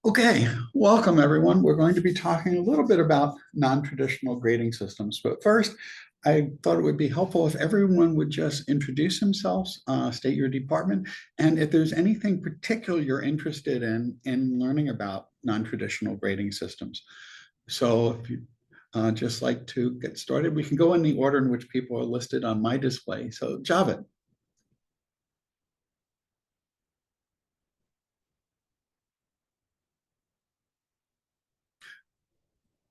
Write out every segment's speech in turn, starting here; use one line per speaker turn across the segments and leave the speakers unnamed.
Okay, welcome everyone. We're going to be talking a little bit about non-traditional grading systems, but first, I thought it would be helpful if everyone would just introduce themselves, state your department, and if there's anything particular you're interested in learning about non-traditional grading systems. So if you just like to get started, we can go in the order in which people are listed on my display. So Javed.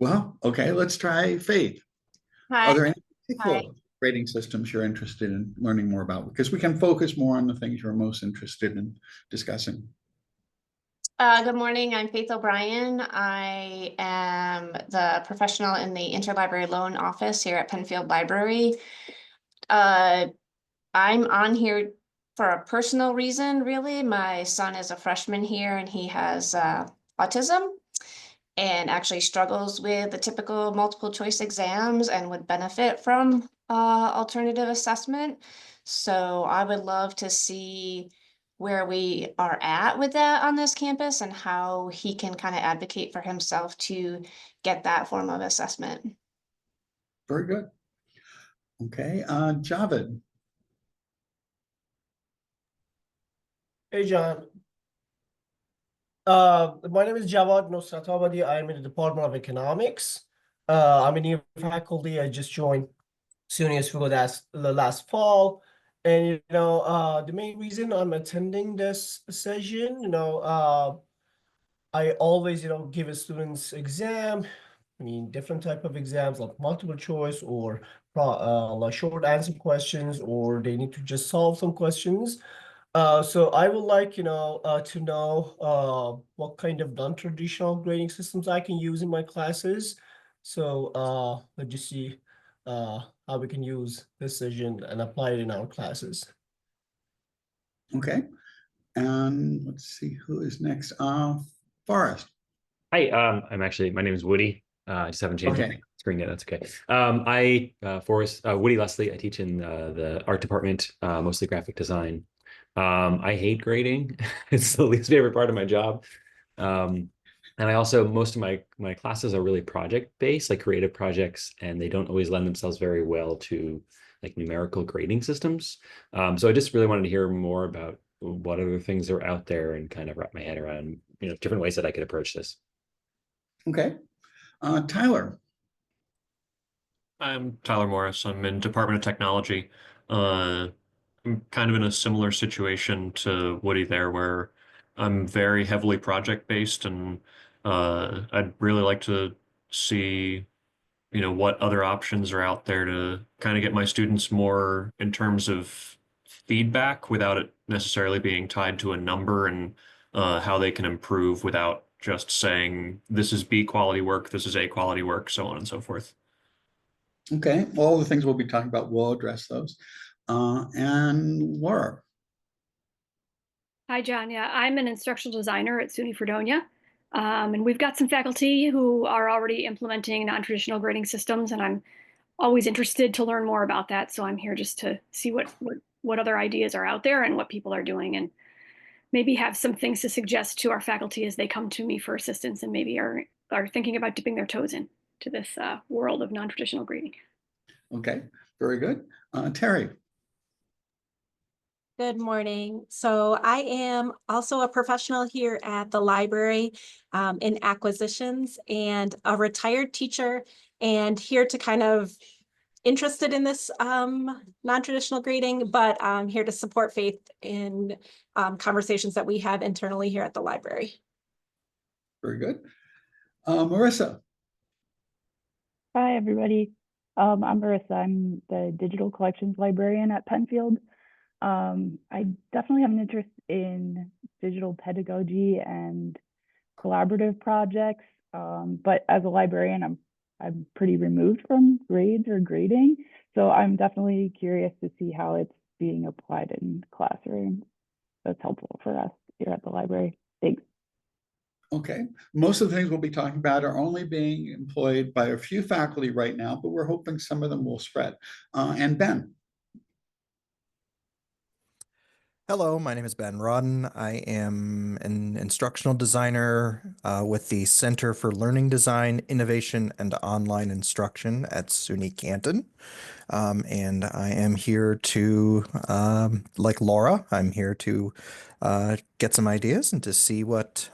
Well, okay, let's try Faith. Are
Hi.
there any
Hi.
particular grading systems you're interested in learning more about? Because we can focus more on the things you're most interested in discussing.
Good morning. I'm Faith O'Brien. I am the professional in the interlibrary loan office here at Penfield Library. Uh, I'm on here for a personal reason, really. My son is a freshman here and he has autism and actually struggles with the typical multiple choice exams and would benefit from alternative assessment. So I would love to see where we are at with that on this campus and how he can kind of advocate for himself to get that form of assessment.
Very good. Okay, Javed.
Hey John, my name is Javad Nosratabadi. I'm in the Department of Economics. I'm a new faculty. I just joined soon as we the last fall. And the main reason I'm attending this session, I always give a students exam. I mean, different type of exams like multiple choice or like short answer questions, or they need to just solve some questions. So I would like, to know what kind of non-traditional grading systems I can use in my classes. So let's just see how we can use this session and apply it in our classes.
Okay, and let's see who is next. Forrest.
Hi, my name is Woody. I just haven't changed my
Okay,
screen yet. That's okay. Forrest, Woody Leslie. I teach in the art department, mostly graphic design. I hate grading. It's the least favorite part of my job. And I also, most of my classes are really project based, like creative projects, and they don't always lend themselves very well to like numerical grading systems. So I just really wanted to hear more about what other things are out there and kind of wrap my head around, different ways that I could approach this.
okay. Tyler.
I'm Tyler Morris. I'm in Department of Technology. Uh, I'm kind of in a similar situation to Woody there, where I'm very heavily project based, and I'd really like to see, what other options are out there to kind of get my students more in terms of feedback without it necessarily being tied to a number, and how they can improve without just saying this is B quality work, this is A quality work, so on and so forth.
Okay, all the things we'll be talking about, we'll address those. And Laura.
Hi, John. Yeah, I'm an instructional designer at SUNY Fredonia. And we've got some faculty who are already implementing non-traditional grading systems, and I'm always interested to learn more about that. So I'm here just to see what other ideas are out there and what people are doing, and maybe have some things to suggest to our faculty as they come to me for assistance and maybe are thinking about dipping their toes in to this world of non-traditional grading.
Okay, very good. Terry.
Good morning. So I am also a professional here at the library in acquisitions and a retired teacher, and here to kind of interested in this non-traditional grading, but I'm here to support Faith in conversations that we have internally here at the library.
Very good. Marissa.
Hi, everybody. I'm Marissa. I'm the digital collections librarian at Penfield. I definitely have an interest in digital pedagogy and collaborative projects, but as a librarian, I'm pretty removed from grades or grading, so I'm definitely curious to see how it's being applied in classrooms. That's helpful for us here at the library. Thanks.
Okay, most of the things we'll be talking about are only being employed by a few faculty right now, but we're hoping some of them will spread. And Ben.
Hello, my name is Ben Rodden. I am an instructional designer with the Center for Learning Design, Innovation, and Online Instruction at SUNY Canton. And I am here to, like Laura, I'm here to get some ideas and to see what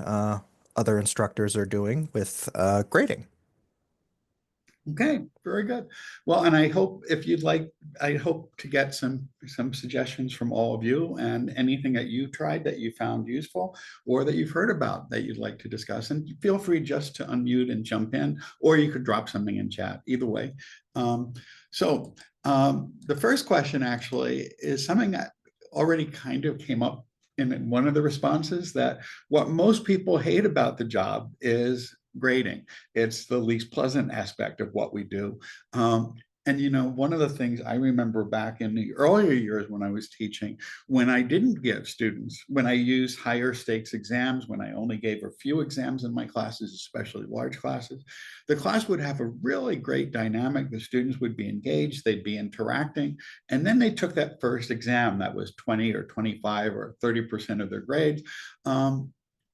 other instructors are doing with grading.
Okay, very good. Well, and I hope if you'd like, I hope to get some suggestions from all of you and anything that you tried that you found useful or that you've heard about that you'd like to discuss. And feel free just to unmute and jump in, or you could drop something in chat, either way. The first question actually is something that already kind of came up in one of the responses, that what most people hate about the job is grading. It's the least pleasant aspect of what we do. And you know, one of the things I remember back in the earlier years when I was teaching, when I didn't give students, when I used higher stakes exams, when I only gave a few exams in my classes, especially large classes, the class would have a really great dynamic. The students would be engaged, they'd be interacting, and then they took that first exam that was 20 or 25 or 30% of their grades.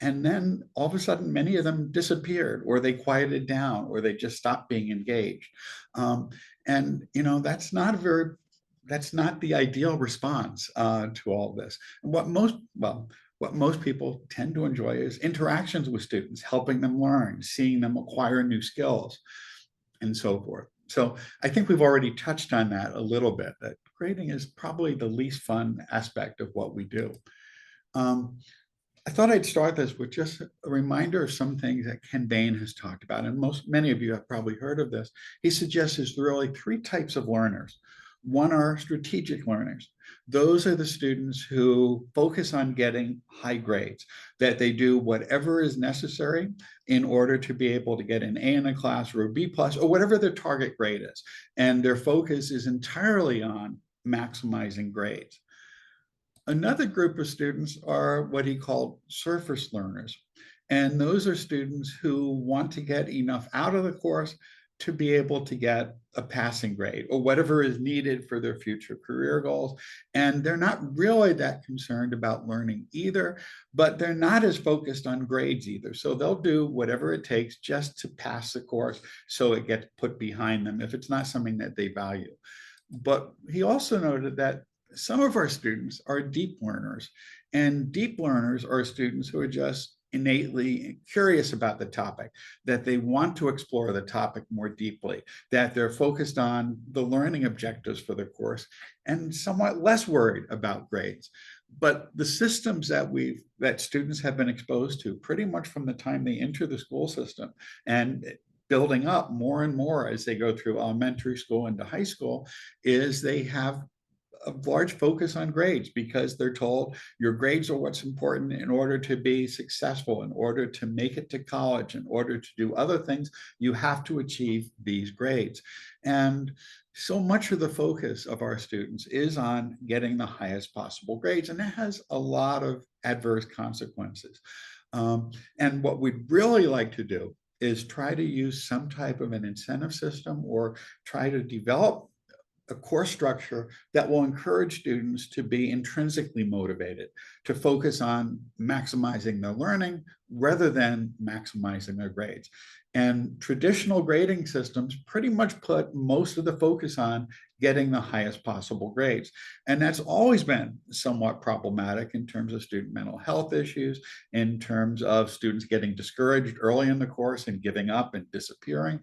And then all of a sudden, many of them disappeared, or they quieted down, or they just stopped being engaged. And you know, that's not the ideal response to all of this. And what most people tend to enjoy is interactions with students, helping them learn, seeing them acquire new skills, and so forth. So I think we've already touched on that a little bit, that grading is probably the least fun aspect of what we do. I thought I'd start this with just a reminder of some things that Ken Bain has talked about, and many of you have probably heard of this. He suggests there's really three types of learners. One are strategic learners. Those are the students who focus on getting high grades, that they do whatever is necessary in order to be able to get an A in a class or a B plus, or whatever their target grade is. And their focus is entirely on maximizing grades. Another group of students are what he called surface learners. And those are students who want to get enough out of the course to be able to get a passing grade or whatever is needed for their future career goals. And they're not really that concerned about learning either, but they're not as focused on grades either. So they'll do whatever it takes just to pass the course so it gets put behind them if it's not something that they value. But he also noted that some of our students are deep learners, and deep learners are students who are just innately curious about the topic, that they want to explore the topic more deeply, that they're focused on the learning objectives for the course and somewhat less worried about grades. But the systems that students have been exposed to pretty much from the time they enter the school system and building up more and more as they go through elementary school into high school is they have a large focus on grades, because they're told your grades are what's important in order to be successful, in order to make it to college, in order to do other things, you have to achieve these grades. And so much of the focus of our students is on getting the highest possible grades, and that has a lot of adverse consequences. And what we'd really like to do is try to use some type of an incentive system, or try to develop a course structure that will encourage students to be intrinsically motivated, to focus on maximizing their learning rather than maximizing their grades. And traditional grading systems pretty much put most of the focus on getting the highest possible grades. And that's always been somewhat problematic in terms of student mental health issues, in terms of students getting discouraged early in the course and giving up and disappearing.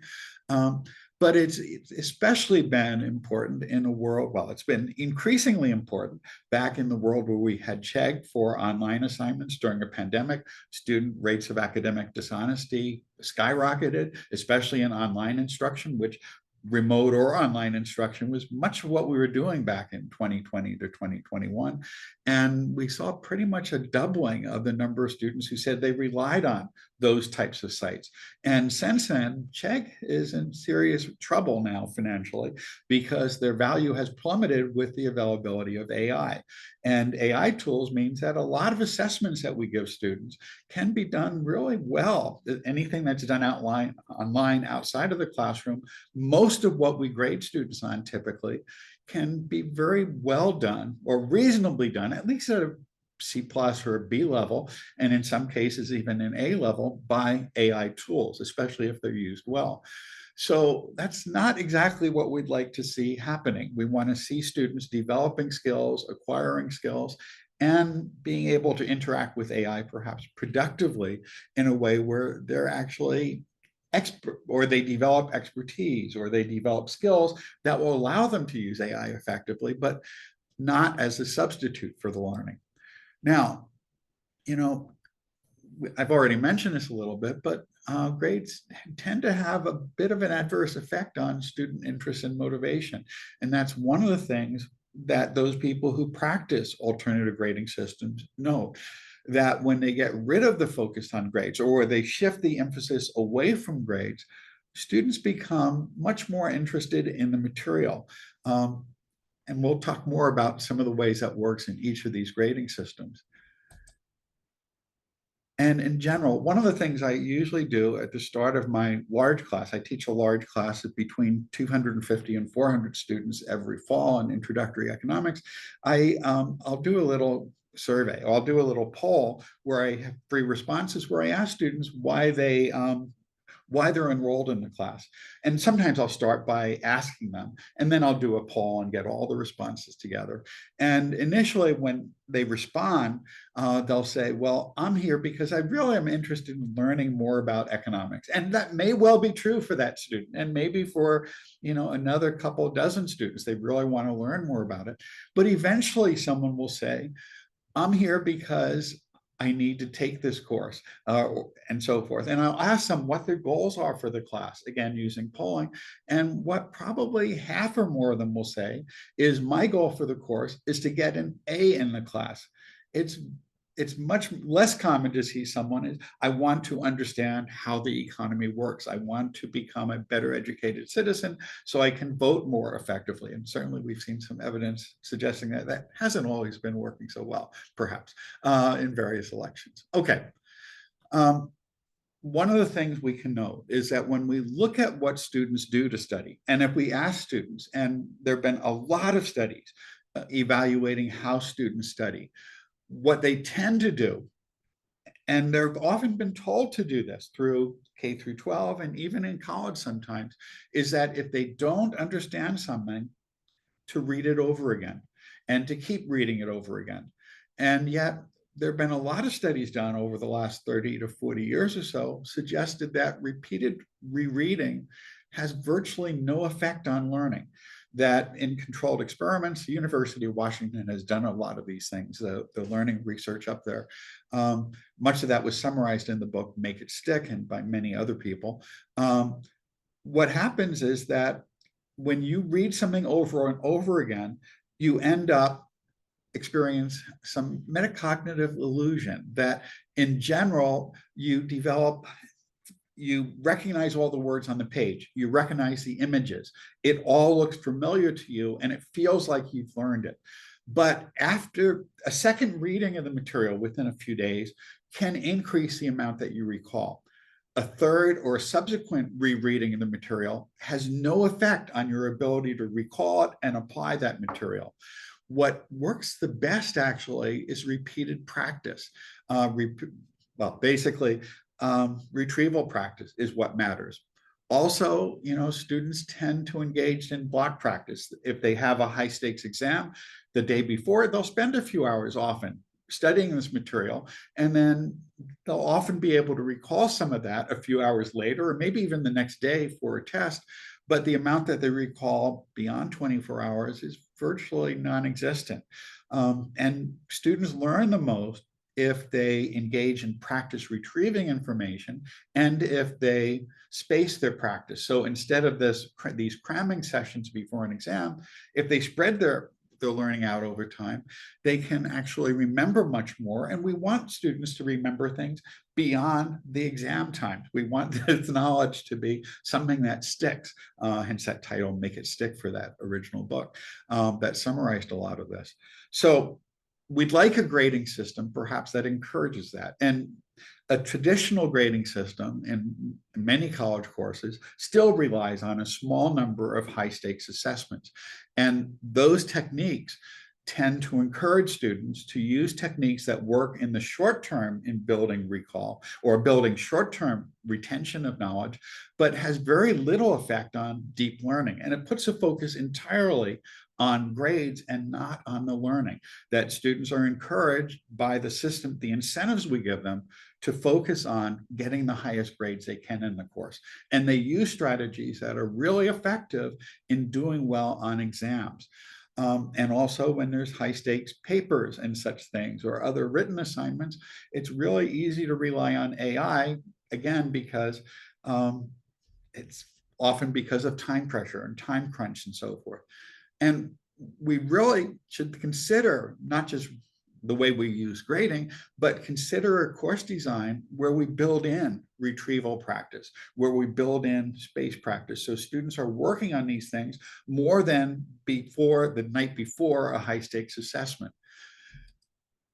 But it's especially been important in a world, well, it's been increasingly important back in the world where we had Chegg for online assignments during a pandemic. Student rates of academic dishonesty skyrocketed, especially in online instruction, which remote or online instruction was much of what we were doing back in 2020 to 2021. And we saw pretty much a doubling of the number of students who said they relied on those types of sites. And since then, Chegg is in serious trouble now financially, because their value has plummeted with the availability of AI. And AI tools means that a lot of assessments that we give students can be done really well. Anything that's done online outside of the classroom, most of what we grade students on typically can be very well done or reasonably done, at least at a C+ or a B level, and in some cases even an A level by AI tools, especially if they're used well. So that's not exactly what we'd like to see happening. We want to see students developing skills, acquiring skills, and being able to interact with AI perhaps productively in a way where they're actually expert, or they develop expertise, or they develop skills that will allow them to use AI effectively, but not as a substitute for the learning. Now, I've already mentioned this a little bit, but grades tend to have a bit of an adverse effect on student interest and motivation. And that's one of the things that those people who practice alternative grading systems know, that when they get rid of the focus on grades, or they shift the emphasis away from grades, students become much more interested in the material. And we'll talk more about some of the ways that works in each of these grading systems. And in general, one of the things I usually do at the start of my large class, I teach a large class of between 250 and 400 students every fall in introductory economics. I'll do a little survey. I'll do a little poll where I have 3 responses where I ask students why they're enrolled in the class. And sometimes I'll start by asking them, and then I'll do a poll and get all the responses together. And initially when they respond, they'll say, well, I'm here because I really am interested in learning more about economics. And that may well be true for that student, and maybe for another couple dozen students, they really want to learn more about it. But eventually someone will say, I'm here because I need to take this course, and so forth. And I'll ask them what their goals are for the class, again, using polling. And what probably half or more of them will say is, my goal for the course is to get an A in the class. It's much less common to see someone is, I want to understand how the economy works. I want to become a better educated citizen so I can vote more effectively. And certainly we've seen some evidence suggesting that that hasn't always been working so well, perhaps, in various elections. Okay. One of the things we can know is that when we look at what students do to study, and if we ask students, and there have been a lot of studies evaluating how students study, what they tend to do, and they've often been told to do this through K through 12 and even in college sometimes, is that if they don't understand something, to read it over again and to keep reading it over again. And yet there have been a lot of studies done over the last 30 to 40 years or so suggested that repeated rereading has virtually no effect on learning. That in controlled experiments, the University of Washington has done a lot of these things, the learning research up there. Much of that was summarized in the book, Make It Stick, and by many other people. What happens is that when you read something over and over again, you end up experience some metacognitive illusion that in general, you recognize all the words on the page, you recognize the images, it all looks familiar to you, and it feels like you've learned it. But after a second reading of the material within a few days can increase the amount that you recall. A third or subsequent rereading of the material has no effect on your ability to recall it and apply that material. What works the best actually is repeated practice. Retrieval practice is what matters. Also, students tend to engage in block practice. If they have a high stakes exam the day before, they'll spend a few hours often studying this material, and then they'll often be able to recall some of that a few hours later, or maybe even the next day for a test. But the amount that they recall beyond 24 hours is virtually non-existent. And students learn the most if they engage in practice retrieving information, and if they space their practice. So instead of these cramming sessions before an exam, if they spread their learning out over time, they can actually remember much more. And we want students to remember things beyond the exam time. We want this knowledge to be something that sticks, hence that title, Make It Stick, for that original book that summarized a lot of this. So we'd like a grading system, perhaps, that encourages that. And a traditional grading system in many college courses still relies on a small number of high stakes assessments. And those techniques tend to encourage students to use techniques that work in the short term in building recall or building short-term retention of knowledge, but has very little effect on deep learning. And it puts a focus entirely on grades and not on the learning, that students are encouraged by the system, the incentives we give them, to focus on getting the highest grades they can in the course. And they use strategies that are really effective in doing well on exams. And also when there's high stakes papers and such things or other written assignments, it's really easy to rely on AI, again, because it's often because of time pressure and time crunch and so forth. And we really should consider not just the way we use grading, but consider a course design where we build in retrieval practice, where we build in space practice. So students are working on these things more than before the night before a high stakes assessment.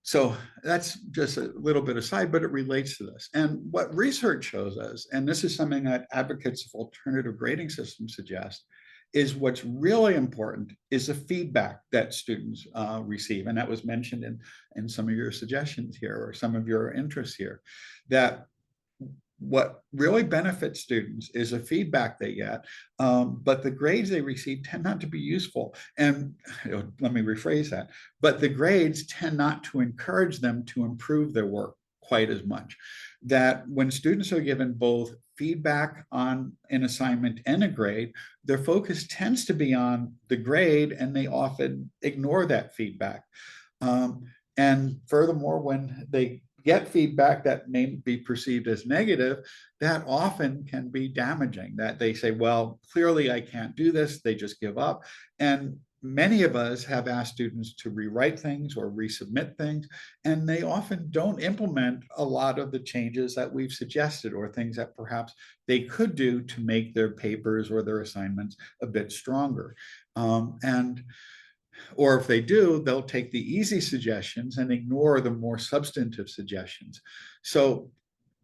So that's just a little bit aside, but it relates to this. And what research shows us, and this is something that advocates of alternative grading systems suggest, is what's really important is the feedback that students receive. And that was mentioned in some of your suggestions here or some of your interests here, that what really benefits students is the feedback they get, but the grades they receive tend not to be useful. And let me rephrase that, but the grades tend not to encourage them to improve their work quite as much. That when students are given both feedback on an assignment and a grade, their focus tends to be on the grade and they often ignore that feedback. And furthermore, when they get feedback that may be perceived as negative, that often can be damaging, that they say, well, clearly I can't do this. They just give up. And many of us have asked students to rewrite things or resubmit things, and they often don't implement a lot of the changes that we've suggested or things that perhaps they could do to make their papers or their assignments a bit stronger. Or if they do, they'll take the easy suggestions and ignore the more substantive suggestions. So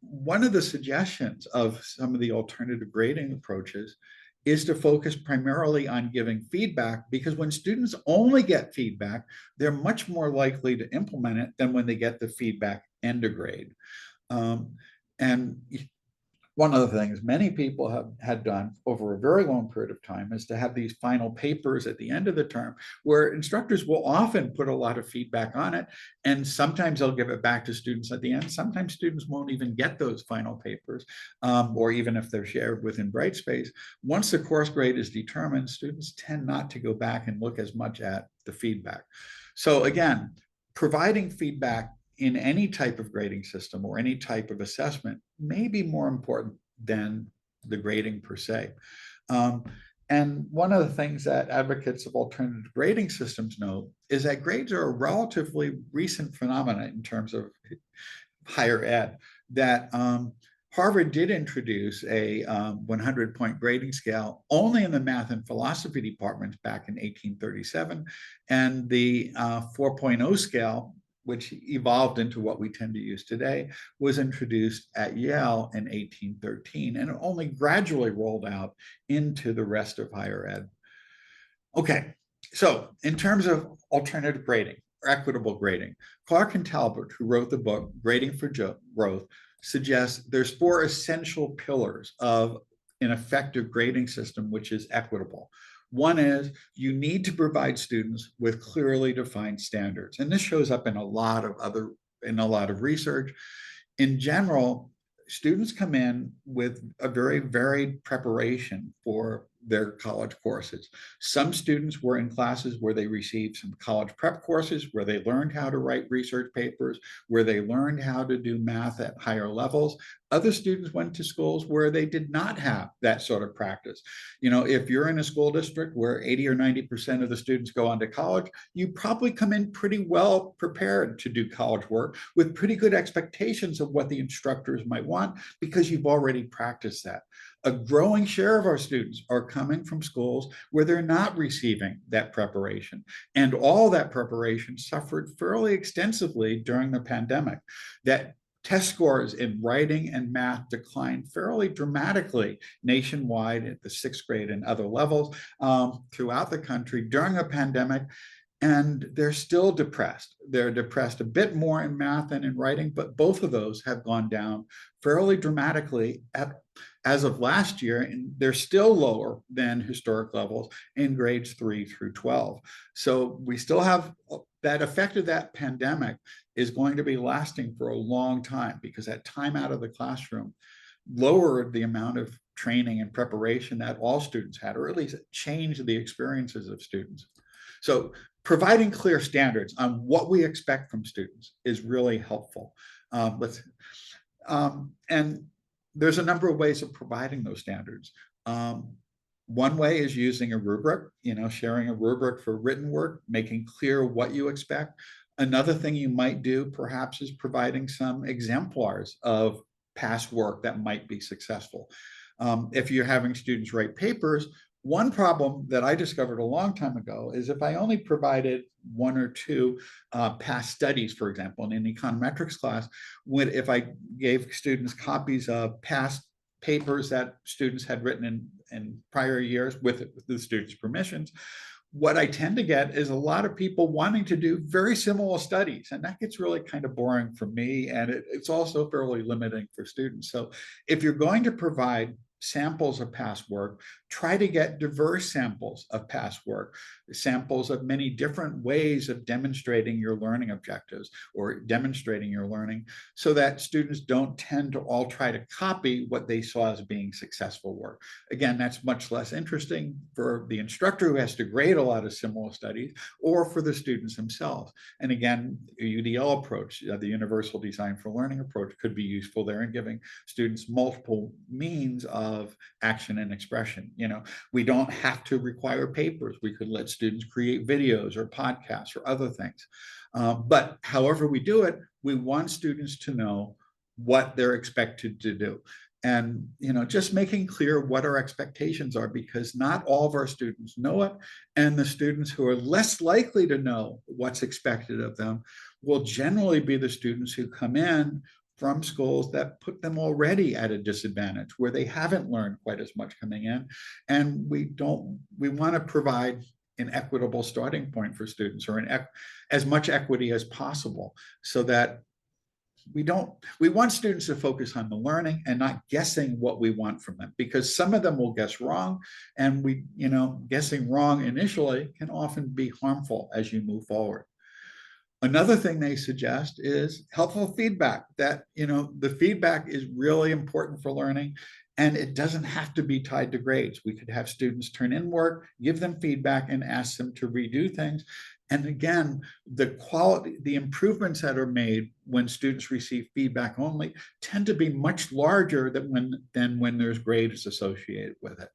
one of the suggestions of some of the alternative grading approaches is to focus primarily on giving feedback, because when students only get feedback, they're much more likely to implement it than when they get the feedback and a grade. And one of the things many people had done over a very long period of time is to have these final papers at the end of the term where instructors will often put a lot of feedback on it. And sometimes they'll give it back to students at the end. Sometimes students won't even get those final papers, or even if they're shared within Brightspace. Once the course grade is determined, students tend not to go back and look as much at the feedback. So again, providing feedback in any type of grading system or any type of assessment may be more important than the grading per se. And one of the things that advocates of alternative grading systems know is that grades are a relatively recent phenomenon in terms of higher ed, that Harvard did introduce a 100-point grading scale only in the math and philosophy departments back in 1837, and the 4.0 scale, which evolved into what we tend to use today, was introduced at Yale in 1813, and it only gradually rolled out into the rest of higher ed. Okay, so in terms of alternative grading or equitable grading, Clark and Talbot, who wrote the book Grading for Growth, suggests there's 4 essential pillars of an effective grading system which is equitable. One is you need to provide students with clearly defined standards. And this shows up in a lot of research. In general, students come in with a very varied preparation for their college courses. Some students were in classes where they received some college prep courses, where they learned how to write research papers, where they learned how to do math at higher levels. Other students went to schools where they did not have that sort of practice. You know, if you're in a school district where 80 or 90% of the students go on to college, you probably come in pretty well prepared to do college work with pretty good expectations of what the instructors might want because you've already practiced that. A growing share of our students are coming from schools where they're not receiving that preparation. And all that preparation suffered fairly extensively during the pandemic. That test scores in writing and math declined fairly dramatically nationwide at the 6th grade and other levels throughout the country during a pandemic. and they're still depressed. They're depressed a bit more in math and in writing, but both of those have gone down fairly dramatically as of last year, and they're still lower than historic levels in grades 3 through 12. So we still have that effect of that pandemic is going to be lasting for a long time, because that time out of the classroom lowered the amount of training and preparation that all students had, or at least changed the experiences of students. So providing clear standards on what we expect from students is really helpful. And there's a number of ways of providing those standards. One way is using a rubric, sharing a rubric for written work, making clear what you expect. Another thing you might do perhaps is providing some exemplars of past work that might be successful. If you're having students write papers, one problem that I discovered a long time ago is if I only provided 1 or 2 past studies, for example, in an econometrics class, if I gave students copies of past papers that students had written in prior years with the students' permissions, what I tend to get is a lot of people wanting to do very similar studies, and that gets really kind of boring for me, and it's also fairly limiting for students. So if you're going to provide samples of past work, try to get diverse samples of past work, samples of many different ways of demonstrating your learning objectives or demonstrating your learning, so that students don't tend to all try to copy what they saw as being successful work. Again, that's much less interesting for the instructor who has to grade a lot of similar studies, or for the students themselves. And again, a UDL approach, the Universal Design for Learning approach, could be useful there in giving students multiple means of action and expression. We don't have to require papers. We could let students create videos or podcasts or other things. But however we do it, we want students to know what they're expected to do. And, just making clear what our expectations are, because not all of our students know it. And the students who are less likely to know what's expected of them will generally be the students who come in from schools that put them already at a disadvantage, where they haven't learned quite as much coming in. And we want to provide an equitable starting point for students, or as much equity as possible, so that we want students to focus on the learning and not guessing what we want from them, because some of them will guess wrong, and guessing wrong initially can often be harmful as you move forward. Another thing they suggest is helpful feedback, that, the feedback is really important for learning, and it doesn't have to be tied to grades. We could have students turn in work, give them feedback, and ask them to redo things. And again, the improvements that are made when students receive feedback only tend to be much larger than when there's grades associated with it.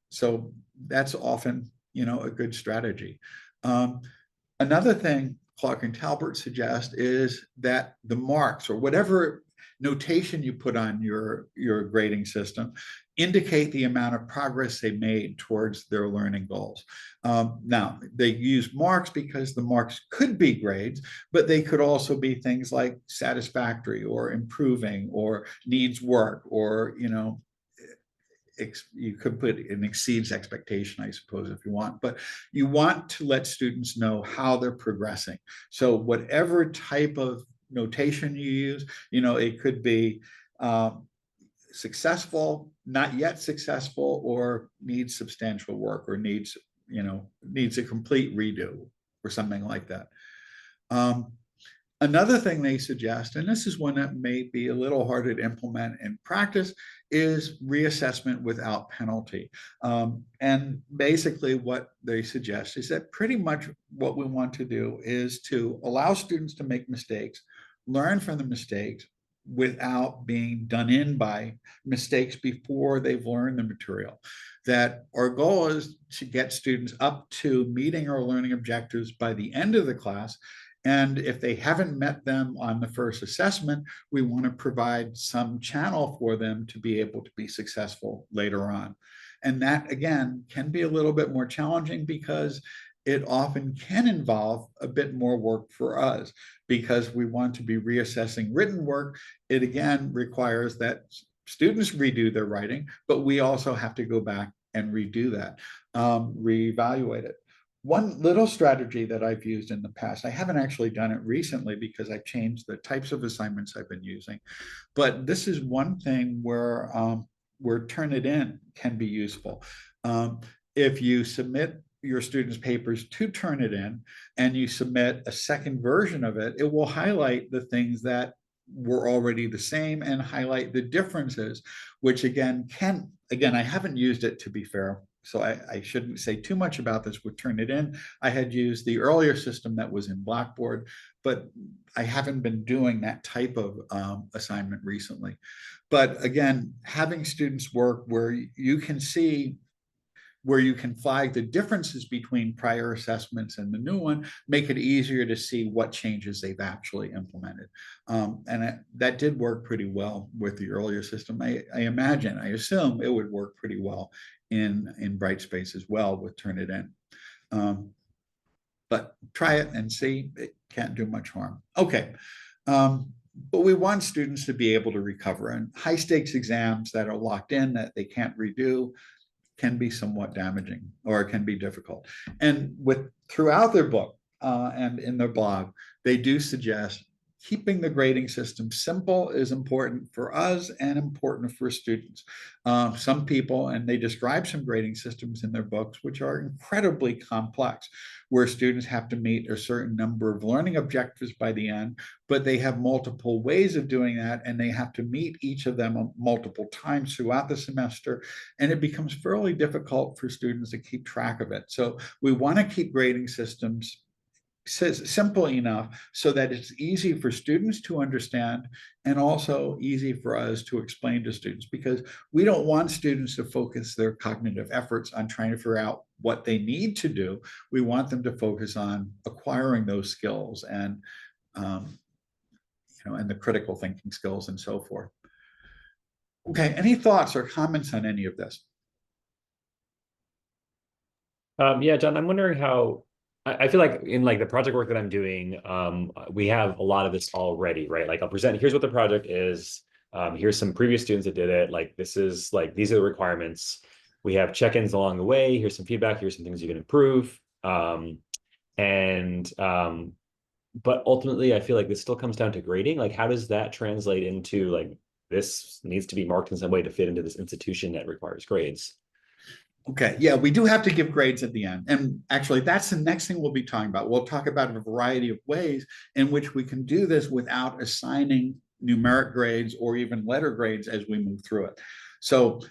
So that's often, a good strategy. Another thing Clark and Talbert suggest is that the marks, or whatever notation you put on your grading system, indicate the amount of progress they made towards their learning goals. Now, they use marks because the marks could be grades, but they could also be things like satisfactory, or improving, or needs work, or, you could put an exceeds expectation, I suppose, if you want, but you want to let students know how they're progressing. So whatever type of notation you use, it could be successful, not yet successful, or needs substantial work, or needs a complete redo, or something like that. Another thing they suggest, and this is one that may be a little harder to implement in practice, is reassessment without penalty. And basically what they suggest is that pretty much what we want to do is to allow students to make mistakes, learn from the mistakes without being done in by mistakes before they've learned the material. That our goal is to get students up to meeting our learning objectives by the end of the class. And if they haven't met them on the first assessment, we want to provide some channel for them to be able to be successful later on. And that, again, can be a little bit more challenging, because it often can involve a bit more work for us, because we want to be reassessing written work. It again requires that students redo their writing, but we also have to go back and redo that, reevaluate it. One little strategy that I've used in the past, I haven't actually done it recently because I've changed the types of assignments I've been using, but this is one thing where Turnitin can be useful. If you submit your students' papers to Turnitin and you submit a second version of it, it will highlight the things that were already the same and highlight the differences, which again, I haven't used it, to be fair, so I shouldn't say too much about this with Turnitin. I had used the earlier system that was in Blackboard, but I haven't been doing that type of assignment recently. But again, having students work where you can see, where you can flag the differences between prior assessments and the new one, make it easier to see what changes they've actually implemented. That did work pretty well with the earlier system. I assume it would work pretty well in Brightspace as well with Turnitin. But try it and see, it can't do much harm. Okay. But we want students to be able to recover, and high stakes exams that are locked in that they can't redo can be somewhat damaging, or it can be difficult. And throughout their book and in their blog, they do suggest keeping the grading system simple is important for us and important for students. Some people, and they describe some grading systems in their books, which are incredibly complex, where students have to meet a certain number of learning objectives by the end, but they have multiple ways of doing that, and they have to meet each of them multiple times throughout the semester, and it becomes fairly difficult for students to keep track of it. So we want to keep grading systems simple enough so that it's easy for students to understand and also easy for us to explain to students, because we don't want students to focus their cognitive efforts on trying to figure out what they need to do. We want them to focus on acquiring those skills and and the critical thinking skills and so forth. Okay, any thoughts or comments on any of this?
Yeah, John, I'm wondering how, I feel like in like the project work that I'm doing, we have a lot of this already, right? Like I'll present, here's what the project is. Here's some previous students that did it. Like this is like, these are the requirements. We have check-ins along the way. Here's some feedback. Here's some things you can improve. But ultimately, I feel like this still comes down to grading. Like, how does that translate into like, this needs to be marked in some way to fit into this institution that requires grades?
Okay, yeah, we do have to give grades at the end. And actually, that's the next thing we'll be talking about. We'll talk about a variety of ways in which we can do this without assigning numeric grades or even letter grades as we move through it. So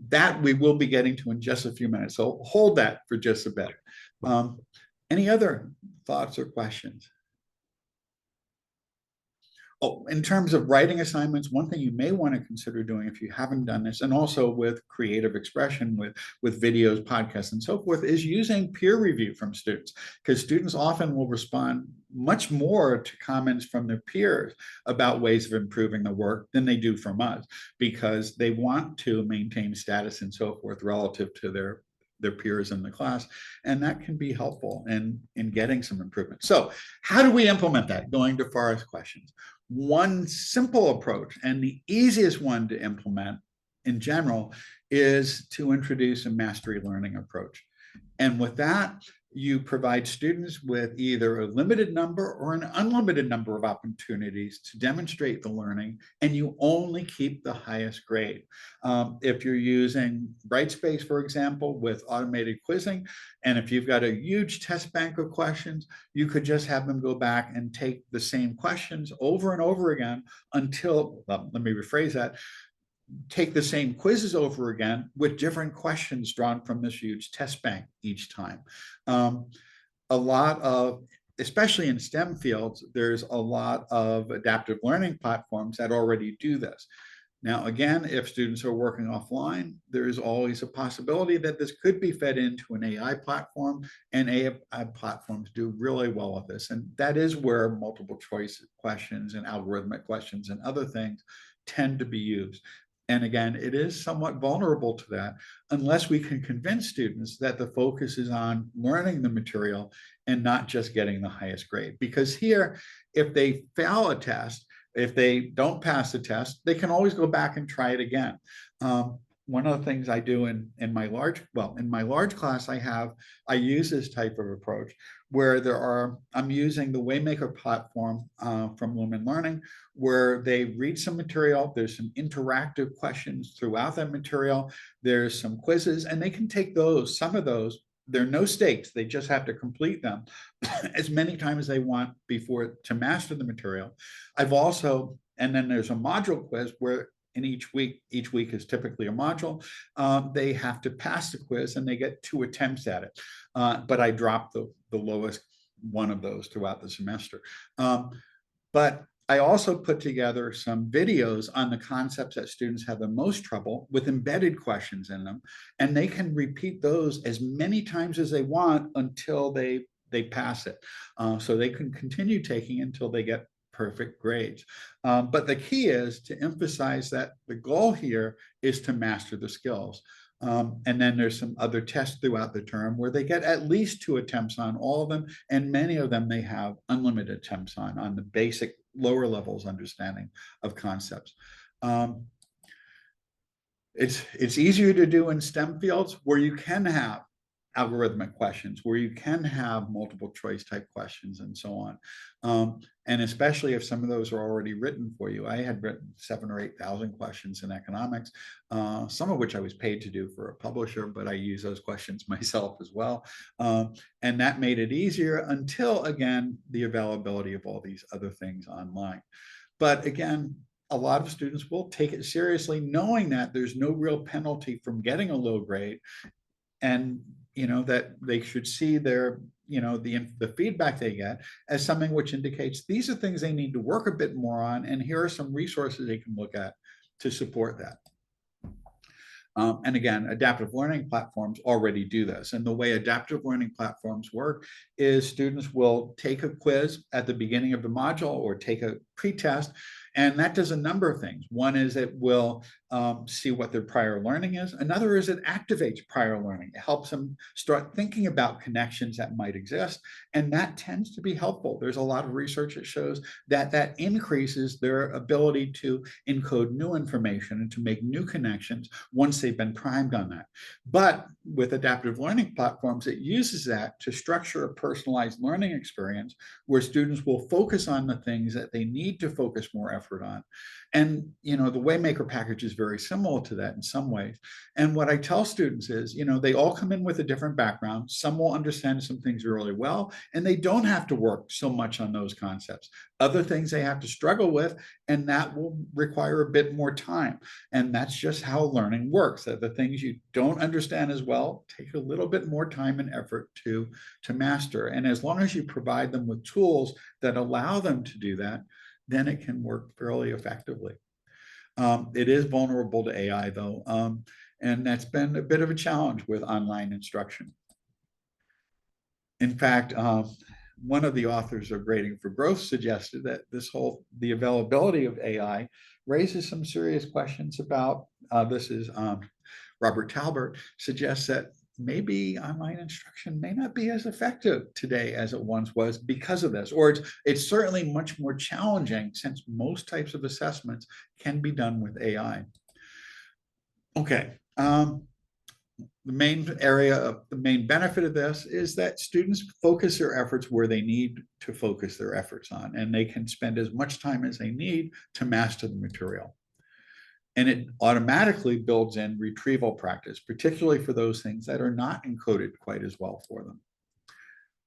that we will be getting to in just a few minutes. So hold that for just a bit. Any other thoughts or questions? Oh, in terms of writing assignments, one thing you may want to consider doing if you haven't done this, and also with creative expression, with videos, podcasts, and so forth, is using peer review from students, because students often will respond much more to comments from their peers about ways of improving the work than they do from us, because they want to maintain status and so forth relative to their peers in the class, and that can be helpful in getting some improvement. So how do we implement that? Going to Forrest's questions. One simple approach, and the easiest one to implement in general, is to introduce a mastery learning approach. And with that, you provide students with either a limited number or an unlimited number of opportunities to demonstrate the learning, and you only keep the highest grade. If you're using Brightspace, for example, with automated quizzing, and if you've got a huge test bank of questions, you could just have them go back and take the same questions over and over again until, well, let me rephrase that, take the same quizzes over again with different questions drawn from this huge test bank each time. A lot of, especially in STEM fields, there's a lot of adaptive learning platforms that already do this. Now, again, if students are working offline, there is always a possibility that this could be fed into an AI platform, and AI platforms do really well with this. And that is where multiple choice questions and algorithmic questions and other things tend to be used. And again, it is somewhat vulnerable to that unless we can convince students that the focus is on learning the material and not just getting the highest grade. Because here, if they fail a test, if they don't pass the test, they can always go back and try it again. one of the things I do in my large class, I use this type of approach where I'm using the Waymaker platform from Lumen Learning, where they read some material. There's some interactive questions throughout that material. There's some quizzes, and they can take some of those. There are no stakes. They just have to complete them as many times as they want to master the material. And then there's a module quiz where in each week is typically a module. They have to pass the quiz and they get 2 attempts at it. But I dropped the lowest one of those throughout the semester. But I also put together some videos on the concepts that students have the most trouble with embedded questions in them. And they can repeat those as many times as they want until they pass it. So they can continue taking until they get perfect grades. But the key is to emphasize that the goal here is to master the skills. And then there's some other tests throughout the term where they get at least 2 attempts on all of them, and many of them they have unlimited attempts on the basic lower levels understanding of concepts. It's easier to do in STEM fields where you can have algorithmic questions, where you can have multiple choice type questions and so on. And especially if some of those are already written for you. I had written 7,000 or 8,000 questions in economics, some of which I was paid to do for a publisher, but I use those questions myself as well. And that made it easier until, again, the availability of all these other things online. But again, a lot of students will take it seriously, knowing that there's no real penalty from getting a low grade, and that they should see their the feedback they get as something which indicates these are things they need to work a bit more on, and here are some resources they can look at to support that. And again, adaptive learning platforms already do this. And the way adaptive learning platforms work is students will take a quiz at the beginning of the module or take a pretest, and that does a number of things. One is it will see what their prior learning is. Another is it activates prior learning. It helps them start thinking about connections that might exist, and that tends to be helpful. There's a lot of research that shows that that increases their ability to encode new information and to make new connections once they've been primed on that. But with adaptive learning platforms, it uses that to structure a personalized learning experience where students will focus on the things that they need to focus more effort on. And the Waymaker package is very similar to that in some ways. And what I tell students is, they all come in with a different background. Some will understand some things really well, and they don't have to work so much on those concepts. Other things they have to struggle with, and that will require a bit more time. And that's just how learning works, that the things you don't understand as well take a little bit more time and effort to master. And as long as you provide them with tools that allow them to do that, then it can work fairly effectively. It is vulnerable to AI, though, and that's been a bit of a challenge with online instruction. In fact, one of the authors of Grading for Growth suggested that the availability of AI raises some serious questions about, Robert Talbert suggests that maybe online instruction may not be as effective today as it once was because of this, or it's certainly much more challenging since most types of assessments can be done with AI. Okay. The main benefit of this is that students focus their efforts where they need to focus their efforts on, and they can spend as much time as they need to master the material. And it automatically builds in retrieval practice, particularly for those things that are not encoded quite as well for them.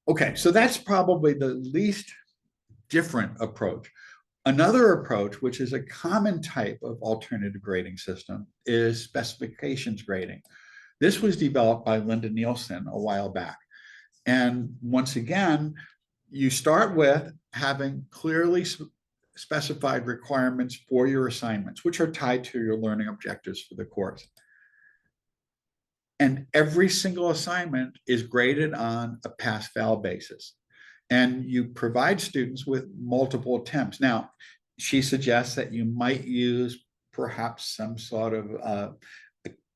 Okay, so that's probably the least different approach. Another approach, which is a common type of alternative grading system, is specifications grading. This was developed by Linda Nielsen a while back. And once again, you start with having clearly specified requirements for your assignments, which are tied to your learning objectives for the course. And every single assignment is graded on a pass-fail basis. And you provide students with multiple attempts. Now, she suggests that you might use perhaps some sort of a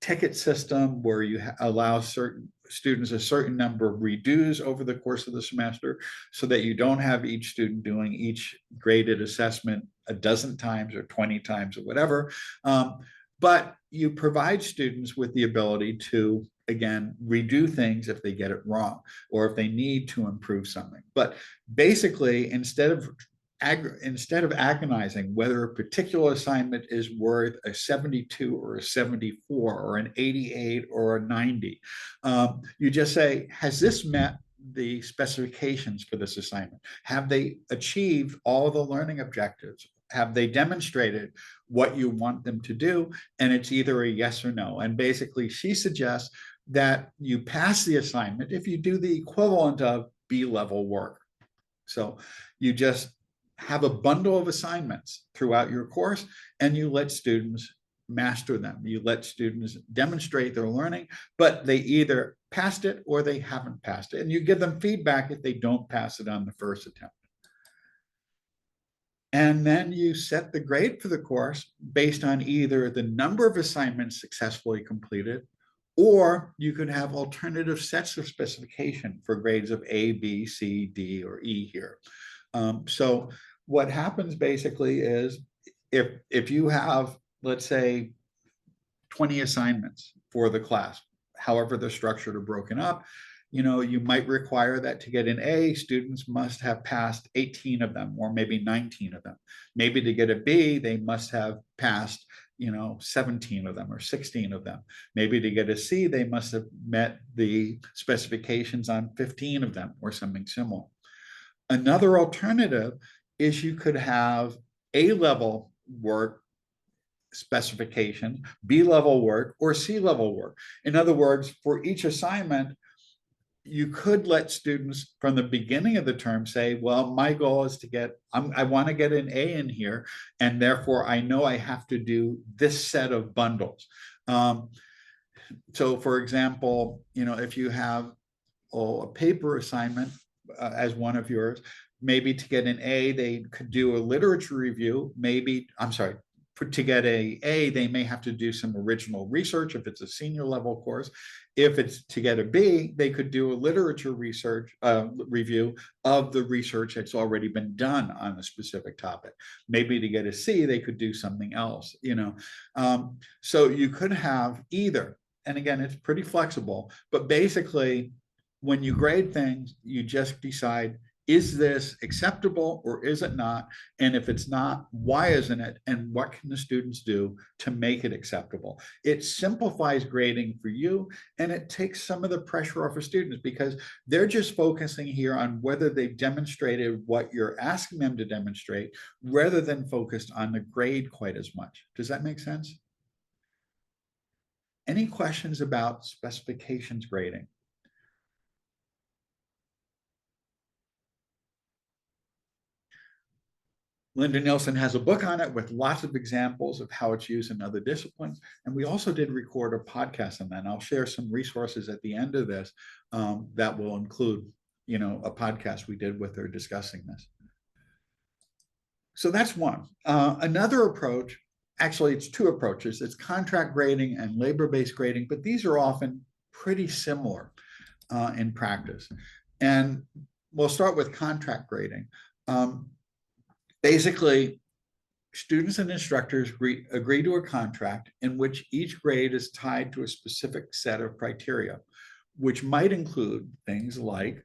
ticket system where you allow certain students a certain number of redos over the course of the semester, so that you don't have each student doing each graded assessment a dozen times or 20 times or whatever. But you provide students with the ability to, again, redo things if they get it wrong or if they need to improve something. But basically, instead of agonizing whether a particular assignment is worth a 72 or a 74 or an 88 or a 90, you just say, has this met the specifications for this assignment? Have they achieved all the learning objectives? Have they demonstrated what you want them to do? And it's either a yes or no. And basically, she suggests that you pass the assignment if you do the equivalent of B-level work. So you just have a bundle of assignments throughout your course, and you let students master them. You let students demonstrate their learning, but they either passed it or they haven't passed it. And you give them feedback if they don't pass it on the first attempt. And then you set the grade for the course based on either the number of assignments successfully completed, or you could have alternative sets of specification for grades of A, B, C, D, or E here. So what happens basically is if you have, let's say, 20 assignments for the class, however they're structured or broken up, you might require that to get an A, students must have passed 18 of them, or maybe 19 of them. Maybe to get a B, they must have passed 17 of them or 16 of them. Maybe to get a C, they must have met the specifications on 15 of them or something similar. Another alternative is you could have A-level work specification, B-level work, or C-level work. In other words, for each assignment, you could let students from the beginning of the term say, well, my goal is to I want to get an A in here, and therefore I know I have to do this set of bundles. So for example, if you have a paper assignment as one of yours, maybe to get an A, they could do a literature review. To get an A, they may have to do some original research if it's a senior level course. If it's to get a B, they could do a literature research review of the research that's already been done on a specific topic. Maybe to get a C, they could do something else. So you could have either, and again, it's pretty flexible, but basically, when you grade things, you just decide, is this acceptable or is it not? And if it's not, why isn't it? And what can the students do to make it acceptable? It simplifies grading for you, and it takes some of the pressure off of students because they're just focusing here on whether they've demonstrated what you're asking them to demonstrate rather than focused on the grade quite as much. Does that make sense? Any questions about specifications grading? Linda Nielsen has a book on it with lots of examples of how it's used in other disciplines. And we also did record a podcast on that. And I'll share some resources at the end of this that will include, a podcast we did with her discussing this. So that's one. Another approach, actually it's two approaches. It's contract grading and labor-based grading, but these are often pretty similar in practice. And we'll start with contract grading. Basically, students and instructors agree to a contract in which each grade is tied to a specific set of criteria, which might include things like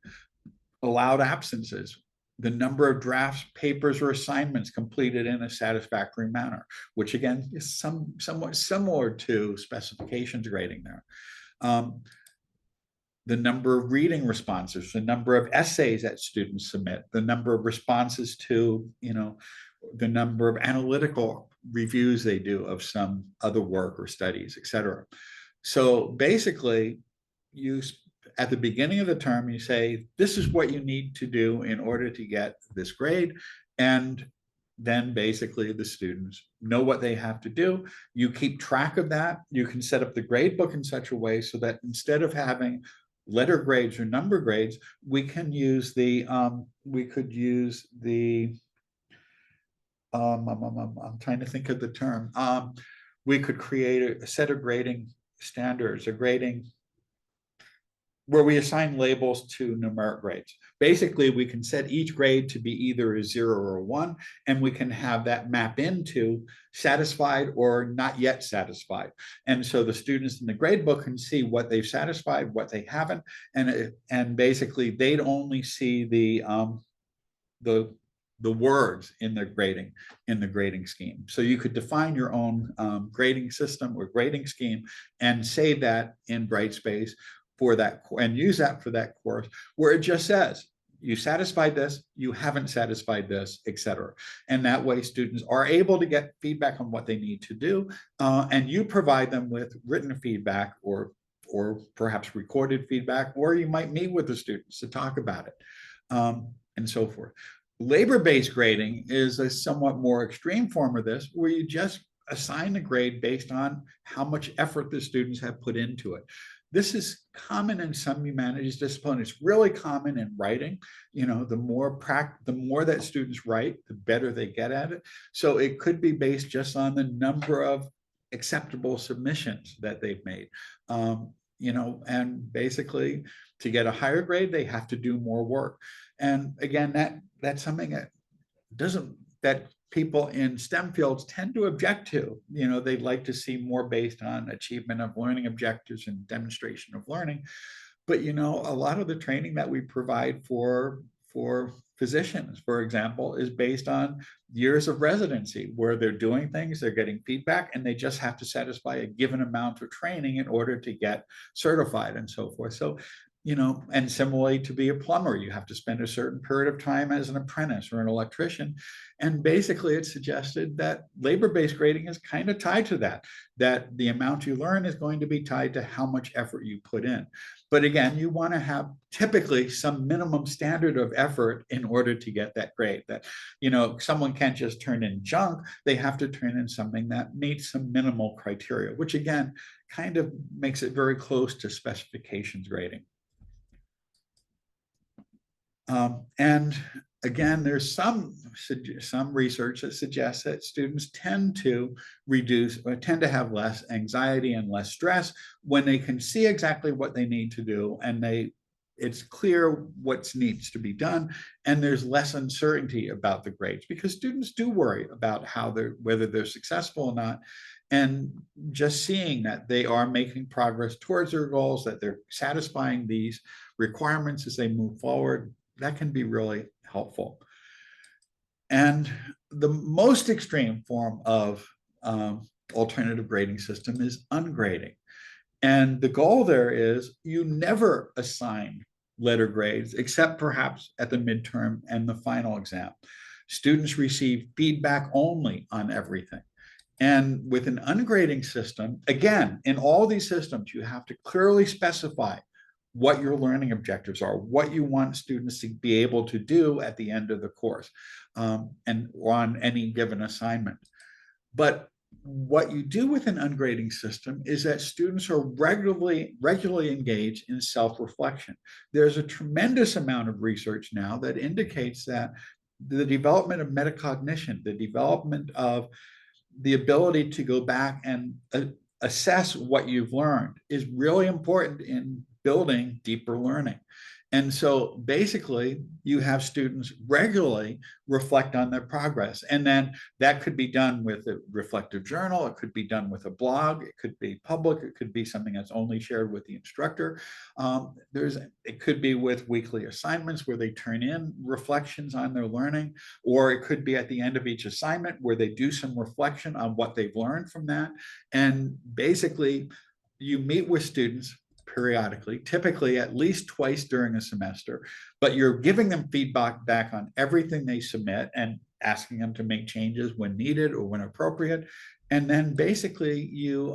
allowed absences, the number of drafts, papers, or assignments completed in a satisfactory manner, which again is somewhat similar to specifications grading there. The number of reading responses, the number of essays that students submit, the number of responses to, the number of analytical reviews they do of some other work or studies, et cetera. So basically, at the beginning of the term, you say, this is what you need to do in order to get this grade. And then basically the students know what they have to do. You keep track of that. You can set up the grade book in such a way so that instead of having letter grades or number grades, we can use I'm trying to think of the term. We could create a set of grading standards, a grading where we assign labels to numeric grades. Basically, we can set each grade to be either a 0 or a 1, and we can have that map into satisfied or not yet satisfied. And so the students in the grade book can see what they've satisfied, what they haven't, and basically they'd only see the words in the grading scheme. So you could define your own grading system or grading scheme and save that in Brightspace for that, and use that for that course, where it just says, you satisfied this, you haven't satisfied this, etc. And that way students are able to get feedback on what they need to do, and you provide them with written feedback or perhaps recorded feedback, or you might meet with the students to talk about it, and so forth. Labor-based grading is a somewhat more extreme form of this, where you just assign a grade based on how much effort the students have put into it. This is common in some humanities disciplines. It's really common in writing. You know, the more that students write, the better they get at it. So it could be based just on the number of acceptable submissions that they've made. You know, and basically to get a higher grade, they have to do more work. And again, that's something that people in STEM fields tend to object to. You know, they'd like to see more based on achievement of learning objectives and demonstration of learning. But, you know, a lot of the training that we provide for physicians, for example, is based on years of residency, where they're doing things, they're getting feedback, and they just have to satisfy a given amount of training in order to get certified and so forth. So, you know, and similarly, to be a plumber, you have to spend a certain period of time as an apprentice or an electrician. And basically, it's suggested that labor-based grading is kind of tied to that the amount you learn is going to be tied to how much effort you put in. But again, you want to have typically some minimum standard of effort in order to get that grade. That, you know, someone can't just turn in junk, they have to turn in something that meets some minimal criteria, which again, kind of makes it very close to specifications grading. And again, there's some research that suggests that students tend to have less anxiety and less stress when they can see exactly what they need to do, and it's clear what needs to be done, and there's less uncertainty about the grades, because students do worry about whether they're successful or not. And just seeing that they are making progress towards their goals, that they're satisfying these requirements as they move forward, that can be really helpful. And the most extreme form of alternative grading system is ungrading. And the goal there is you never assign letter grades, except perhaps at the midterm and the final exam. Students receive feedback only on everything. And with an ungrading system, again, in all these systems, you have to clearly specify what your learning objectives are, what you want students to be able to do at the end of the course, and on any given assignment. But what you do with an ungrading system is that students are regularly engaged in self-reflection. There's a tremendous amount of research now that indicates that the development of metacognition, the development of the ability to go back and assess what you've learned, is really important in building deeper learning. And so basically, you have students regularly reflect on their progress. And then that could be done with a reflective journal. It could be done with a blog. It could be public. It could be something that's only shared with the instructor. It could be with weekly assignments where they turn in reflections on their learning, or it could be at the end of each assignment where they do some reflection on what they've learned from that. And basically, you meet with students periodically, typically at least twice during a semester, but you're giving them feedback back on everything they submit and asking them to make changes when needed or when appropriate. And then basically you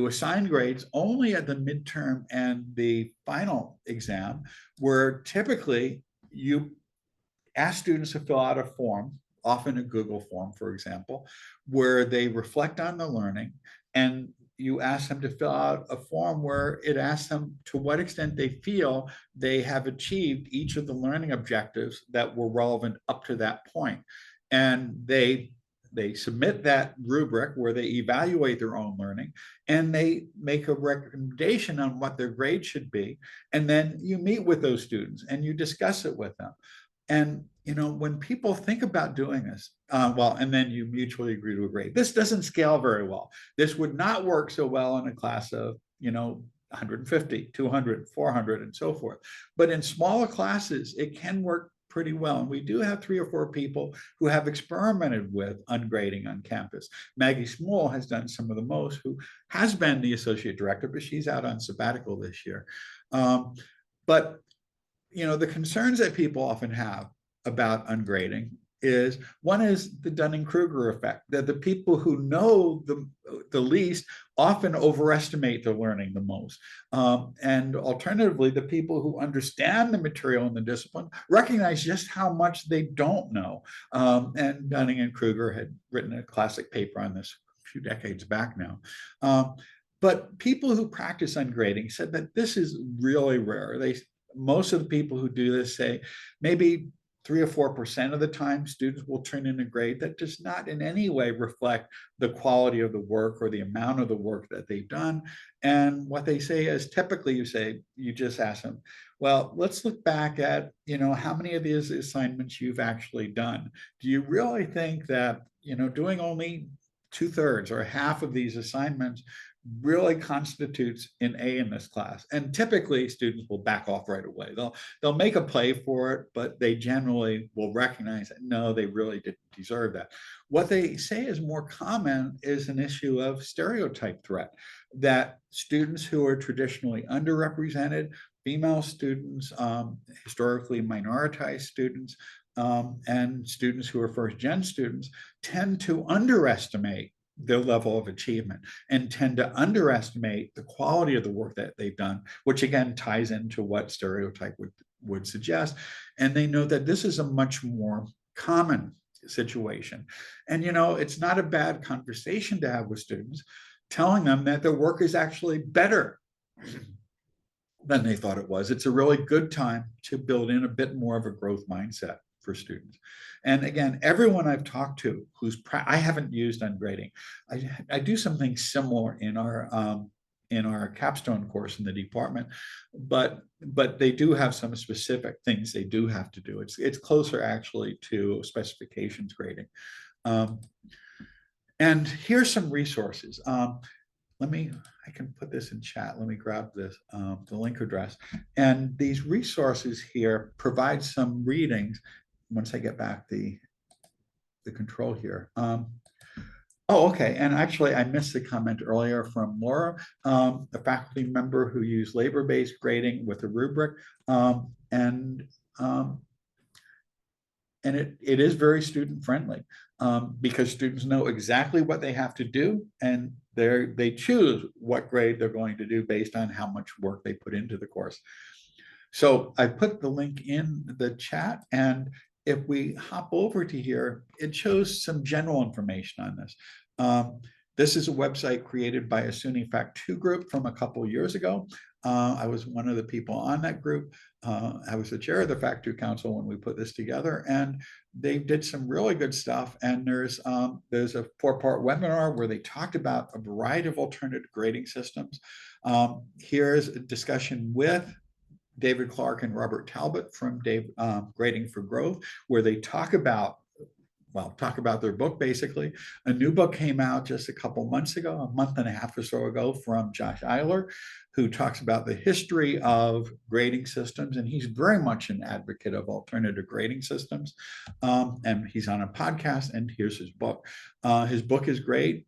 assign grades only at the midterm and the final exam, where typically you ask students to fill out a form, often a Google form, for example, where they reflect on the learning, and you ask them to fill out a form where it asks them to what extent they feel they have achieved each of the learning objectives that were relevant up to that point. And they they submit that rubric where they evaluate their own learning, and they make a recommendation on what their grade should be. And then you meet with those students and you discuss it with them. And when people think about doing this, and then you mutually agree to a grade. This doesn't scale very well. This would not work so well in a class of 150, 200, 400, and so forth. But in smaller classes, it can work pretty well. And we do have 3 or 4 people who have experimented with ungrading on campus. Maggie Small has done some of the most, who has been the associate director, but she's out on sabbatical this year. But the concerns that people often have about ungrading is, one is the Dunning-Kruger effect, that the people who know the least often overestimate their learning the most. And alternatively, the people who understand the material and the discipline recognize just how much they don't know. And Dunning and Kruger had written a classic paper on this a few decades back now. But people who practice ungrading said that this is really rare. Most of the people who do this say maybe 3 or 4% of the time students will turn in a grade that does not in any way reflect the quality of the work or the amount of the work that they've done. And what they say is, typically you just ask them, well, let's look back at, how many of these assignments you've actually done. Do you really think that, doing only 2/3 or half of these assignments really constitutes an A in this class? And typically students will back off right away. They'll make a play for it, but they generally will recognize that no, they really didn't deserve that. What they say is more common is an issue of stereotype threat, that students who are traditionally underrepresented, female students, historically minoritized students, and students who are first-gen students, tend to underestimate their level of achievement and tend to underestimate the quality of the work that they've done, which again ties into what stereotype would suggest. And they know that this is a much more common situation. And it's not a bad conversation to have with students, telling them that their work is actually better than they thought it was. It's a really good time to build in a bit more of a growth mindset for students. And again, everyone I've talked to I haven't used ungrading. I do something similar in our capstone course in the department, but they do have some specific things they do have to do. It's closer actually to specifications grading. And here's some resources. I can put this in chat. Let me grab this, the link address. And these resources here provide some readings. Once I get back the control here. Oh, okay. And actually, I missed the comment earlier from Laura, a faculty member who used labor-based grading with a rubric. And it is very student-friendly, because students know exactly what they have to do, and they choose what grade they're going to do based on how much work they put into the course. So I put the link in the chat, and if we hop over to here, it shows some general information on this. This is a website created by a SUNY Fact 2 group from a couple of years ago. I was one of the people on that group. I was the chair of the Fact 2 Council when we put this together, and they did some really good stuff. And there's a 4-part webinar where they talked about a variety of alternative grading systems. Here's a discussion with David Clark and Robert Talbot from Grading for Growth, where they talk about their book, basically. A new book came out just a month and a half or so ago, from Josh Eiler, who talks about the history of grading systems. And he's very much an advocate of alternative grading systems. And he's on a podcast, and here's his book. His book is great,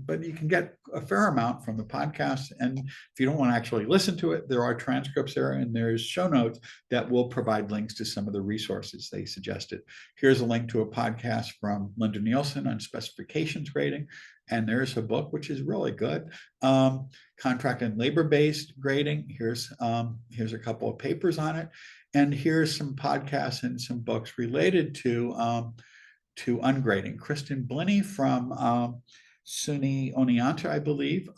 but you can get a fair amount from the podcast. And if you don't want to actually listen to it, there are transcripts there, and there's show notes that will provide links to some of the resources they suggested. Here's a link to a podcast from Linda Nielsen on specifications grading. And there's a book, which is really good. Contract and labor-based grading. Here's a couple of papers on it. And here's some podcasts and some books related to ungrading. Kristen Blinny from SUNY Oneonta, I believe,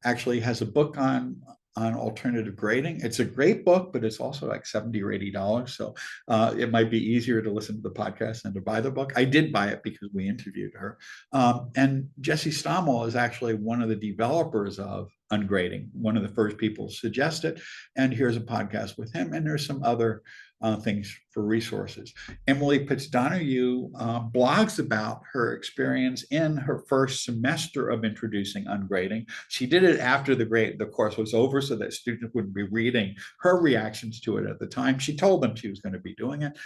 actually has a book on on alternative grading. It's a great book, but it's also like $70 or $80. So it might be easier to listen to the podcast than to buy the book. I did buy it because we interviewed her. And Jesse Stommel is actually one of the developers of ungrading, one of the first people to suggest it. And here's a podcast with him. And there's some other things for resources. Emily Pitts-Donahue blogs about her experience in her first semester of introducing ungrading. She did it after the course was over so that students would be reading her reactions to it at the time. She told them she was going to be doing it.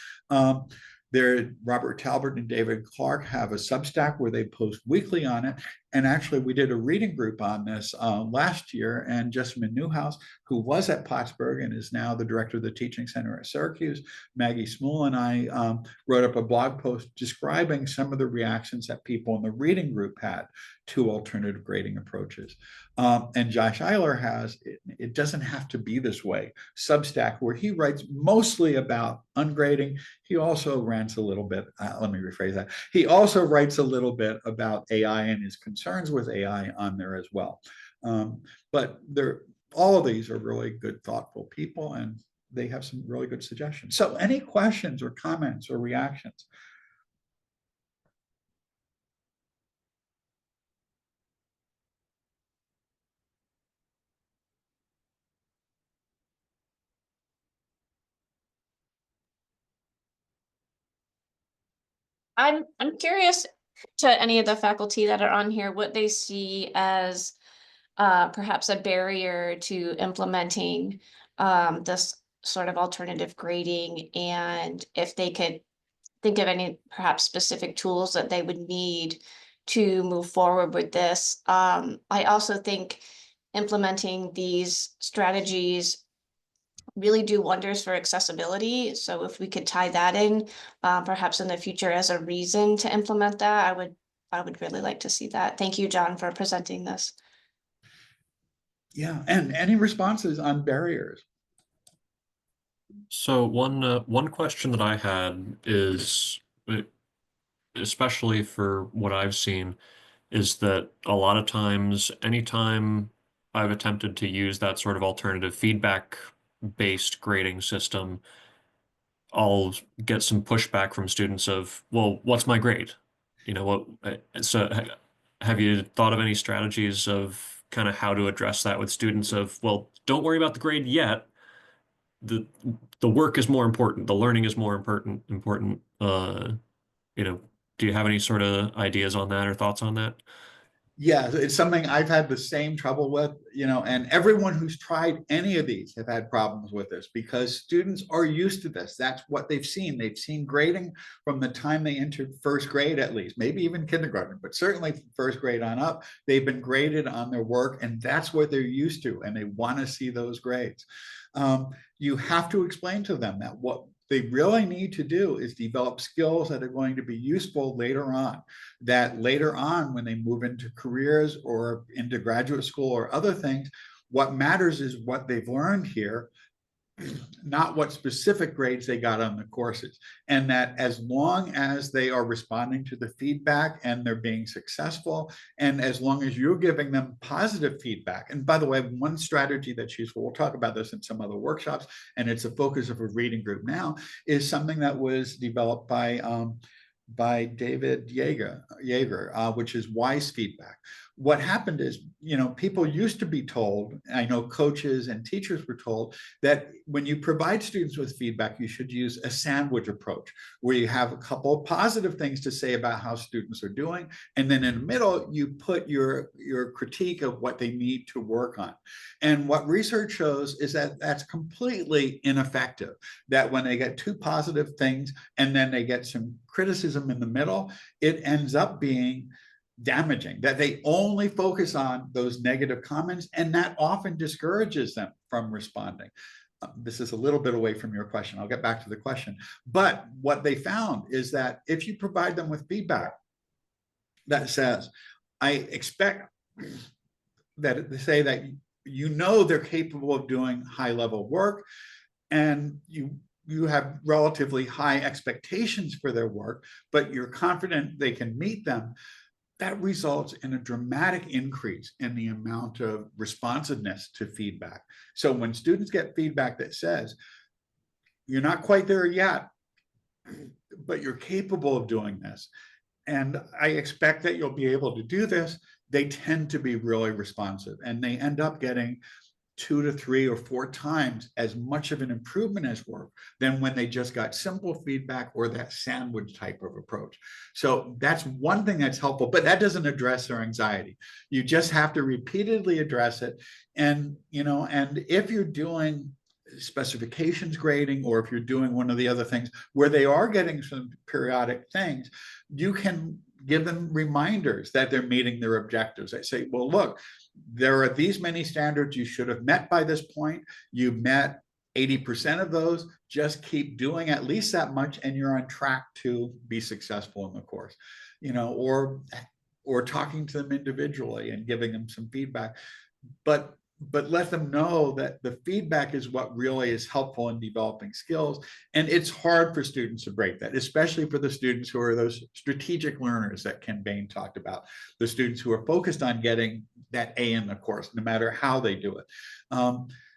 Robert Talbert and David Clark have a Substack where they post weekly on it. And actually, we did a reading group on this last year. And Jessamine Newhouse, who was at Plattsburgh and is now the director of the Teaching Center at Syracuse, Maggie Smool and I wrote up a blog post describing some of the reactions that people in the reading group had to alternative grading approaches. And Josh Eiler has, it doesn't have to be this way, Substack, where he writes mostly about ungrading. He also rants a little bit, let me rephrase that. He also writes a little bit about AI and his concerns with AI on there as well. But all of these are really good, thoughtful people, and they have some really good suggestions. So any questions or comments or reactions?
I'm curious to any of the faculty that are on here, what they see as perhaps a barrier to implementing this sort of alternative grading, and if they could think of any perhaps specific tools that they would need to move forward with this. I also think implementing these strategies really do wonders for accessibility. So if we could tie that in, perhaps in the future as a reason to implement that, I would really like to see that. Thank you, John, for presenting this.
Yeah, and any responses on barriers?
So one question that I had is, especially for what I've seen, is that a lot of times, anytime I've attempted to use that sort of alternative feedback-based grading system, I'll get some pushback from students of, well, what's my grade? You know what? So have you thought of any strategies of kind of how to address that with students of, well, don't worry about the grade yet. The work is more important. The learning is more important. You know, do you have any sort of ideas on that or thoughts on that?
Yeah, it's something I've had the same trouble with, and everyone who's tried any of these have had problems with this because students are used to this. That's what they've seen. They've seen grading from the time they entered first grade, at least, maybe even kindergarten, but certainly first grade on up. They've been graded on their work, and that's what they're used to, and they want to see those grades. You have to explain to them that what they really need to do is develop skills that are going to be useful later on, that later on when they move into careers or into graduate school or other things, what matters is what they've learned here, not what specific grades they got on the courses. And that as long as they are responding to the feedback and they're being successful, and as long as you're giving them positive feedback, and by the way, one strategy that's useful, we'll talk about this in some other workshops, and it's a focus of a reading group now, is something that was developed by David Yeager, which is wise feedback. What happened is, people used to be told, I know coaches and teachers were told, that when you provide students with feedback, you should use a sandwich approach, where you have a couple of positive things to say about how students are doing, and then in the middle, you put your critique of what they need to work on. And what research shows is that that's completely ineffective, that when they get two positive things and then they get some criticism in the middle, it ends up being damaging, that they only focus on those negative comments, and that often discourages them from responding. This is a little bit away from your question. I'll get back to the question. But what they found is that if you provide them with feedback that says, I expect that they say that they're capable of doing high-level work, and you have relatively high expectations for their work, but you're confident they can meet them, that results in a dramatic increase in the amount of responsiveness to feedback. So when students get feedback that says, you're not quite there yet, but you're capable of doing this, and I expect that you'll be able to do this, they tend to be really responsive, and they end up getting 2 to 3 or 4 times as much of an improvement as work than when they just got simple feedback or that sandwich type of approach. So that's one thing that's helpful, but that doesn't address their anxiety. You just have to repeatedly address it. And, you know, and if you're doing specifications grading, or if you're doing one of the other things where they are getting some periodic things, you can give them reminders that they're meeting their objectives. I say, well, look, there are these many standards you should have met by this point. You met 80% of those. Just keep doing at least that much, and you're on track to be successful in the course. You know, or talking to them individually and giving them some feedback. But let them know that the feedback is what really is helpful in developing skills. And it's hard for students to break that, especially for the students who are those strategic learners that Ken Bain talked about, the students who are focused on getting that A in the course, no matter how they do it.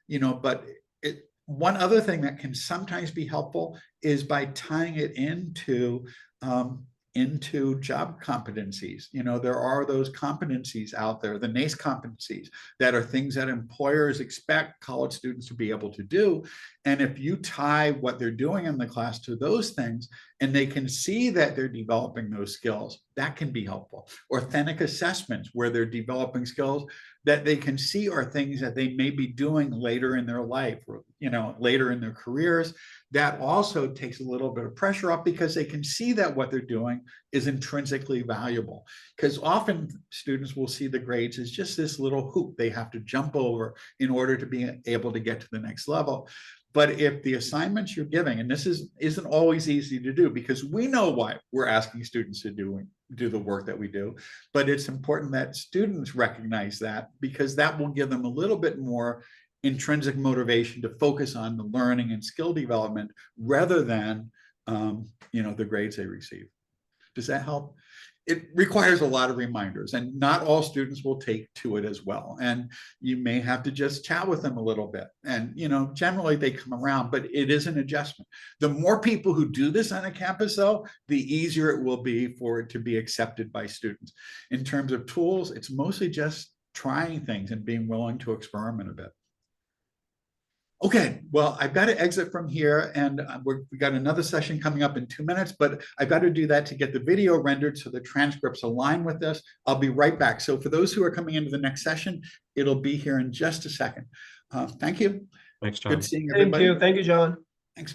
You know, but one other thing that can sometimes be helpful is by tying it into job competencies. You know, there are those competencies out there, the NACE competencies, that are things that employers expect college students to be able to do. And if you tie what they're doing in the class to those things, and they can see that they're developing those skills, that can be helpful. Authentic assessments where they're developing skills that they can see are things that they may be doing later in their life, or, you know, later in their careers. That also takes a little bit of pressure off, because they can see that what they're doing is intrinsically valuable. Because often students will see the grades as just this little hoop they have to jump over in order to be able to get to the next level. But if the assignments you're giving, and this isn't always easy to do, because we know why we're asking students to do the work that we do, but it's important that students recognize that, because that will give them a little bit more intrinsic motivation to focus on the learning and skill development rather than you know, the grades they receive. Does that help? It requires a lot of reminders, and not all students will take to it as well. And you may have to just chat with them a little bit. And, you know, generally they come around, but it is an adjustment. The more people who do this on a campus, though, the easier it will be for it to be accepted by students. In terms of tools, it's mostly just trying things and being willing to experiment a bit. Okay, well, I've got to exit from here, and we got another session coming up in 2 minutes, but I've got to do that to get the video rendered so the transcripts align with this. I'll be right back. So for those who are coming into the next session, it'll be here in just a second. Thank you.
Thanks, John.
Good seeing everybody.
Thank you, John.
Thanks.